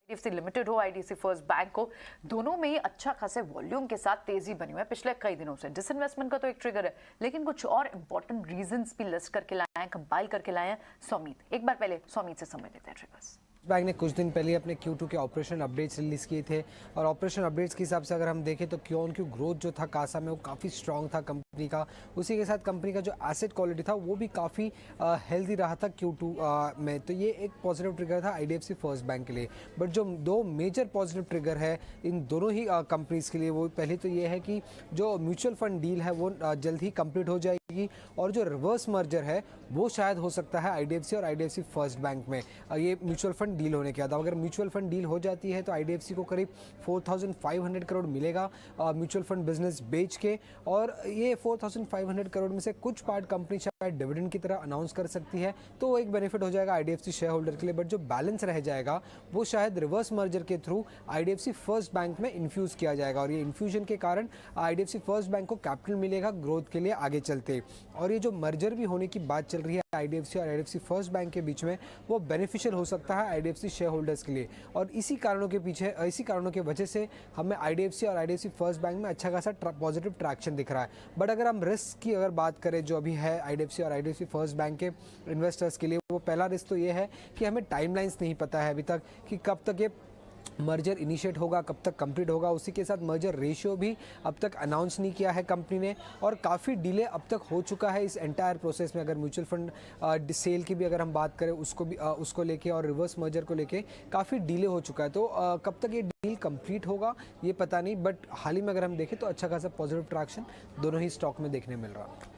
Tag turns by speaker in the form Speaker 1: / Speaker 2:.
Speaker 1: IDFC limited हो, IDFC first bank हो, दोनों में ही अच्छा खासे वॉल्यूम के साथ तेजी बनी हुई है पिछले कई दिनों से। डिसइन्वेस्टमेंट का तो एक ट्रिगर है, लेकिन कुछ और इंपॉर्टेंट रीजंस भी लिस्ट करके लाए हैं, कंपाइल करके लाए हैं सौमीत। एक बार पहले सौमीत से समझ लेते हैं ट्रिगर्स।
Speaker 2: बैंक ने कुछ दिन पहले अपने Q2 के ऑपरेशन अपडेट्स रिलीज किए थे और ऑपरेशन अपडेट्स के हिसाब से अगर हम देखें तो क्यू ऑन क्यू ग्रोथ जो था कासा में वो काफ़ी स्ट्रांग था कंपनी का। उसी के साथ कंपनी का जो एसेट क्वालिटी था वो भी काफ़ी हेल्दी रहा था Q2 में। तो ये एक पॉजिटिव ट्रिगर था आईडीएफसी फर्स्ट बैंक के लिए। बट जो दो मेजर पॉजिटिव ट्रिगर है इन दोनों ही कंपनीज के लिए, वो पहले तो ये है कि जो म्यूचुअल फंड डील है वो जल्द ही कंप्लीट हो जाएगी और जो रिवर्स मर्जर है वो शायद हो सकता है आईडीएफसी और आईडीएफसी फर्स्ट बैंक में ये म्यूचुअल फंड डील होने के बाद। अगर म्यूचुअल फंड डील हो जाती है तो आईडीएफसी को करीब 4,500 करोड़ मिलेगा म्यूचुअल फंड बिजनेस बेच के, और ये 4,500 करोड़ में से कुछ पार्ट कंपनी शायद डिविडेंड की तरह अनाउंस कर सकती है, तो वो एक बेनिफिट हो जाएगा आईडीएफसी शेयर होल्डर के लिए। बट जो बैलेंस रह जाएगा वो शायद रिवर्स मर्जर के थ्रू आईडीएफसी फर्स्ट बैंक में इन्फ्यूज किया जाएगा और ये इन्फ्यूजन के कारण आईडीएफसी फर्स्ट बैंक को कैपिटल मिलेगा ग्रोथ के लिए आगे चलते। और ये जो मर्जर भी होने की बात चल रही है आईडीएफसी और आईडीएफसी फर्स्ट बैंक के बीच में, वो बेनिफिशियल हो सकता है आईडीएफसी शेयर होल्डर्स के लिए। और इसी कारणों की वजह से हमें आईडीएफसी और आईडीएफसी फर्स्ट बैंक में अच्छा खासा पॉजिटिव ट्रैक्शन दिख रहा है। बट अगर हम रिस्क की बात करें जो अभी है आईडीएफसी और आईडीएफसी फर्स्ट बैंक के इन्वेस्टर्स के लिए, वो पहला रिस्क तो ये है कि हमें टाइमलाइंस नहीं पता है अभी तक कि कब तक ये मर्जर इनिशिएट होगा, कब तक कंप्लीट होगा। उसी के साथ मर्जर रेशियो भी अब तक अनाउंस नहीं किया है कंपनी ने और काफ़ी डिले अब तक हो चुका है इस एंटायर प्रोसेस में। अगर म्यूचुअल फंड सेल की भी अगर हम बात करें उसको लेके और रिवर्स मर्जर को लेके काफ़ी डिले हो चुका है। तो कब तक ये डील कंप्लीट होगा ये पता नहीं, बट हाल ही में अगर हम देखें तो अच्छा खासा पॉजिटिव ट्रैक्शन दोनों ही स्टॉक में देखने मिल रहा है।